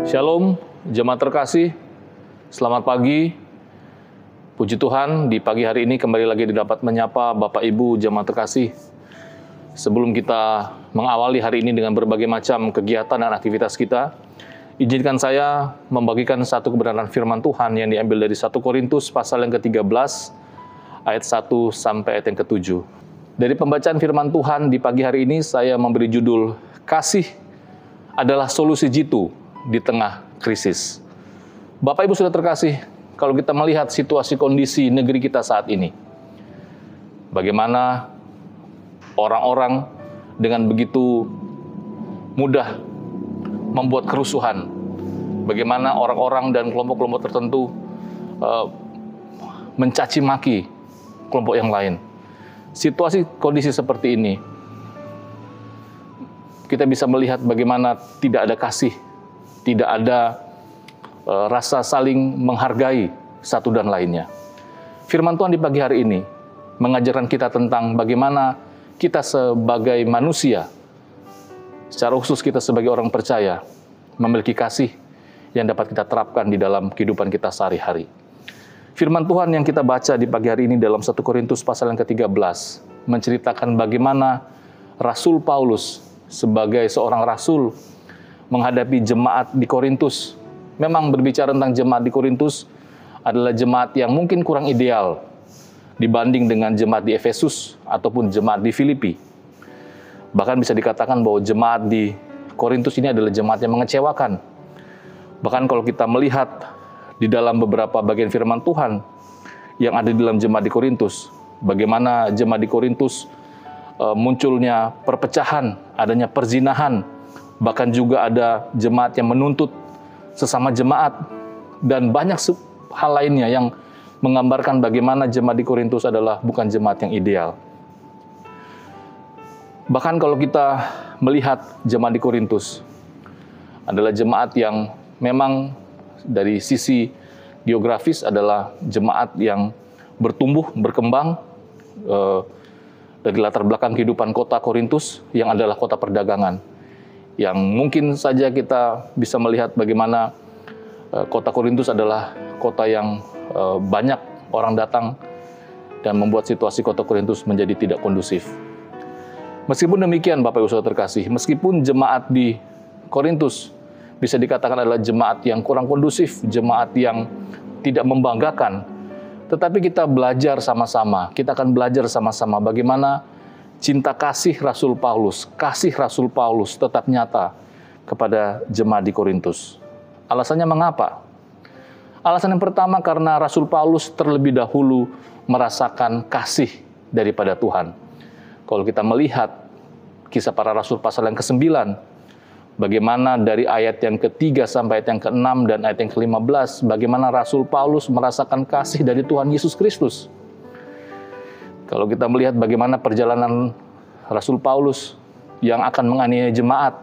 Shalom, jemaat terkasih. Selamat pagi. Puji Tuhan, di pagi hari ini kembali lagi didapat menyapa Bapak Ibu jemaat terkasih. Sebelum kita mengawali hari ini dengan berbagai macam kegiatan dan aktivitas kita, izinkan saya membagikan satu kebenaran firman Tuhan yang diambil dari 1 Korintus pasal yang ke-13, ayat 1 sampai ayat yang ke-7. Dari pembacaan firman Tuhan di pagi hari ini, saya memberi judul, Kasih adalah solusi jitu di tengah krisis. Bapak Ibu sudah terkasih, kalau kita melihat situasi kondisi negeri kita saat ini, bagaimana orang-orang dengan begitu mudah membuat kerusuhan, bagaimana orang-orang dan kelompok-kelompok tertentu mencaci maki kelompok yang lain. Situasi kondisi seperti ini, kita bisa melihat bagaimana tidak ada kasih, tidak ada rasa saling menghargai satu dan lainnya. Firman Tuhan di pagi hari ini mengajarkan kita tentang bagaimana kita sebagai manusia, secara khusus kita sebagai orang percaya, memiliki kasih yang dapat kita terapkan di dalam kehidupan kita sehari-hari. Firman Tuhan yang kita baca di pagi hari ini dalam 1 Korintus pasal yang ke-13 menceritakan bagaimana Rasul Paulus sebagai seorang rasul menghadapi jemaat di Korintus. Memang berbicara tentang jemaat di Korintus adalah jemaat yang mungkin kurang ideal dibanding dengan jemaat di Efesus ataupun jemaat di Filipi. Bahkan bisa dikatakan bahwa jemaat di Korintus ini adalah jemaat yang mengecewakan. Bahkan kalau kita melihat di dalam beberapa bagian firman Tuhan yang ada di dalam jemaat di Korintus, bagaimana jemaat di Korintus munculnya perpecahan, adanya perzinahan, bahkan juga ada jemaat yang menuntut sesama jemaat, dan banyak hal lainnya yang menggambarkan bagaimana jemaat di Korintus adalah bukan jemaat yang ideal. Bahkan kalau kita melihat jemaat di Korintus adalah jemaat yang memang dari sisi geografis adalah jemaat yang bertumbuh, berkembang dari latar belakang kehidupan kota Korintus yang adalah kota perdagangan. Yang mungkin saja kita bisa melihat bagaimana kota Korintus adalah kota yang banyak orang datang dan membuat situasi kota Korintus menjadi tidak kondusif. Meskipun demikian, Bapak Ibu Saudara terkasih, meskipun jemaat di Korintus bisa dikatakan adalah jemaat yang kurang kondusif, jemaat yang tidak membanggakan, tetapi kita belajar sama-sama, kita akan belajar sama-sama bagaimana cinta kasih Rasul Paulus tetap nyata kepada jemaat di Korintus. Alasannya mengapa? Alasan yang pertama karena Rasul Paulus terlebih dahulu merasakan kasih daripada Tuhan. Kalau kita melihat kisah para rasul pasal yang ke-9, bagaimana dari ayat yang ke-3 sampai ayat yang ke-6 dan ayat yang ke-15, bagaimana Rasul Paulus merasakan kasih dari Tuhan Yesus Kristus. Kalau kita melihat bagaimana perjalanan Rasul Paulus yang akan menganiaya jemaat,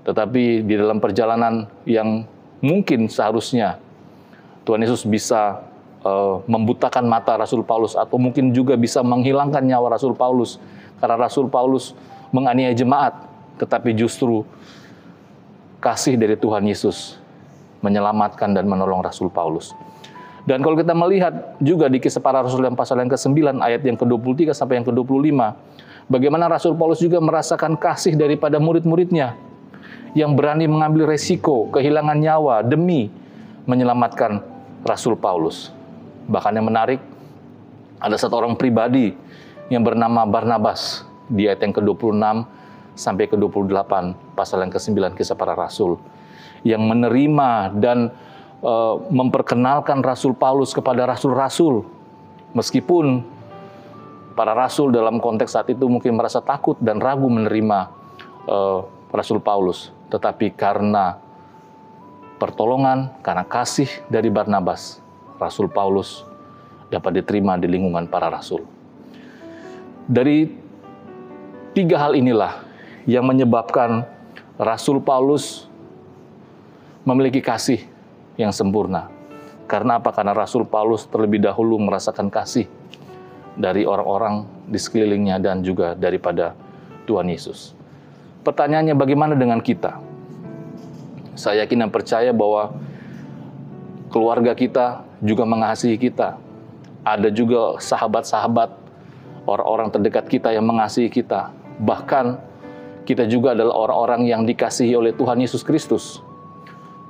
tetapi di dalam perjalanan yang mungkin seharusnya Tuhan Yesus bisa membutakan mata Rasul Paulus atau mungkin juga bisa menghilangkan nyawa Rasul Paulus karena Rasul Paulus menganiaya jemaat, tetapi justru kasih dari Tuhan Yesus menyelamatkan dan menolong Rasul Paulus. Dan kalau kita melihat juga di kisah para rasul yang pasal yang ke-9 ayat yang ke-23 sampai yang ke-25, bagaimana Rasul Paulus juga merasakan kasih daripada murid-muridnya yang berani mengambil resiko, kehilangan nyawa demi menyelamatkan Rasul Paulus. Bahkan yang menarik, ada satu orang pribadi yang bernama Barnabas di ayat yang ke-26 sampai ke-28 pasal yang ke-9 kisah para rasul yang menerima dan memperkenalkan Rasul Paulus kepada rasul-rasul, meskipun para rasul dalam konteks saat itu mungkin merasa takut dan ragu menerima Rasul Paulus, tetapi karena pertolongan, karena kasih dari Barnabas, Rasul Paulus dapat diterima di lingkungan para rasul. Dari 3 hal inilah yang menyebabkan Rasul Paulus memiliki kasih yang sempurna. Karena apa? Karena Rasul Paulus terlebih dahulu merasakan kasih dari orang-orang di sekelilingnya dan juga daripada Tuhan Yesus. Pertanyaannya, bagaimana dengan kita? Saya yakin dan percaya bahwa keluarga kita juga mengasihi kita. Ada juga sahabat-sahabat, orang-orang terdekat kita yang mengasihi kita. Bahkan kita juga adalah orang-orang yang dikasihi oleh Tuhan Yesus Kristus.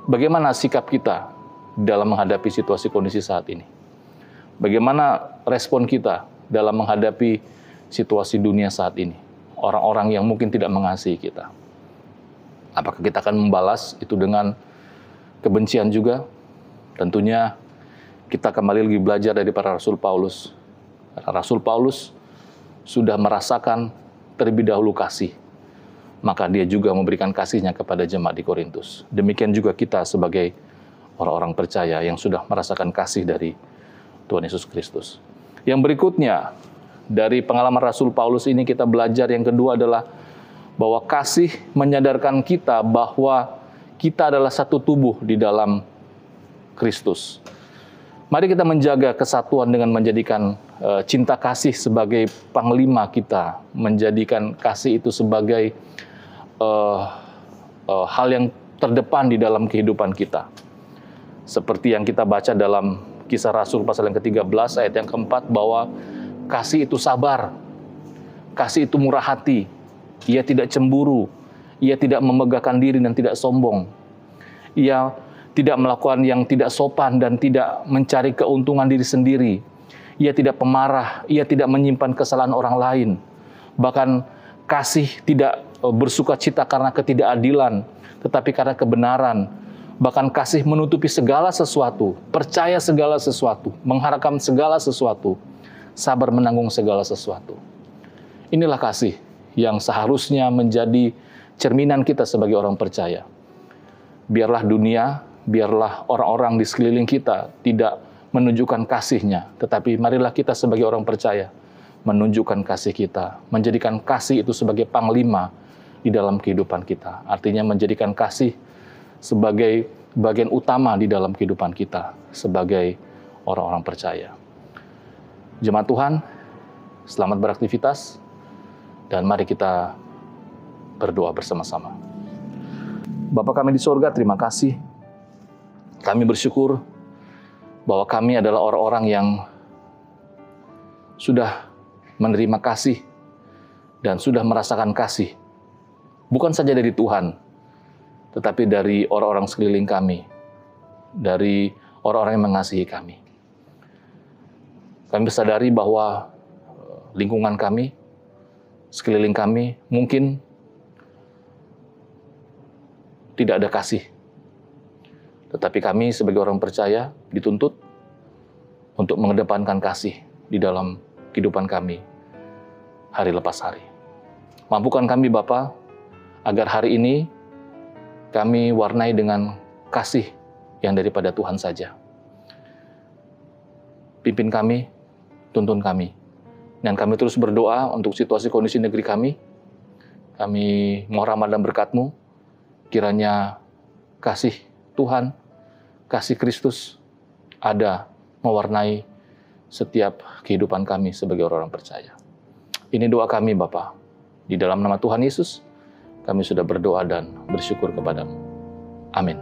Bagaimana sikap kita dalam menghadapi situasi kondisi saat ini? Bagaimana respon kita dalam menghadapi situasi dunia saat ini? Orang-orang yang mungkin tidak mengasihi kita. Apakah kita akan membalas itu dengan kebencian juga? Tentunya kita kembali lagi belajar dari para Rasul Paulus. Karena Rasul Paulus sudah merasakan terlebih dahulu kasih, maka dia juga memberikan kasihnya kepada jemaat di Korintus. Demikian juga kita sebagai orang-orang percaya yang sudah merasakan kasih dari Tuhan Yesus Kristus. Yang berikutnya, dari pengalaman Rasul Paulus ini kita belajar yang kedua adalah bahwa kasih menyadarkan kita bahwa kita adalah satu tubuh di dalam Kristus. Mari kita menjaga kesatuan dengan menjadikan cinta kasih sebagai panglima kita, menjadikan kasih itu sebagai hal yang terdepan di dalam kehidupan kita. Seperti yang kita baca dalam Kisah Rasul pasal yang ke-13 ayat yang keempat, bahwa kasih itu sabar, kasih itu murah hati, ia tidak cemburu, ia tidak memegahkan diri dan tidak sombong, ia tidak melakukan yang tidak sopan dan tidak mencari keuntungan diri sendiri. Ia tidak pemarah, ia tidak menyimpan kesalahan orang lain. Bahkan kasih tidak bersuka cita karena ketidakadilan, tetapi karena kebenaran. Bahkan kasih menutupi segala sesuatu, percaya segala sesuatu, mengharapkan segala sesuatu, sabar menanggung segala sesuatu. Inilah kasih yang seharusnya menjadi cerminan kita sebagai orang percaya. Biarlah dunia, biarlah orang-orang di sekeliling kita tidak menunjukkan kasihnya, tetapi marilah kita sebagai orang percaya menunjukkan kasih kita, menjadikan kasih itu sebagai panglima di dalam kehidupan kita. Artinya menjadikan kasih sebagai bagian utama di dalam kehidupan kita sebagai orang-orang percaya. Jemaat Tuhan, selamat beraktivitas dan mari kita berdoa bersama-sama. Bapa kami di sorga, terima kasih. Kami bersyukur bahwa kami adalah orang-orang yang sudah menerima kasih dan sudah merasakan kasih. Bukan saja dari Tuhan, tetapi dari orang-orang sekeliling kami, dari orang-orang yang mengasihi kami. Kami bersadari bahwa lingkungan kami, sekeliling kami, mungkin tidak ada kasih. Tetapi kami sebagai orang percaya dituntut untuk mengedepankan kasih di dalam kehidupan kami hari lepas hari. Mampukan kami Bapa, agar hari ini kami warnai dengan kasih yang daripada Tuhan saja. Pimpin kami, tuntun kami. Dan kami terus berdoa untuk situasi kondisi negeri kami. Kami mohon rahmat dan berkat-Mu, kiranya kasih Tuhan, kasih Kristus ada mewarnai setiap kehidupan kami sebagai orang-orang percaya. Ini doa kami Bapa. Di dalam nama Tuhan Yesus, kami sudah berdoa dan bersyukur kepadamu. Amin.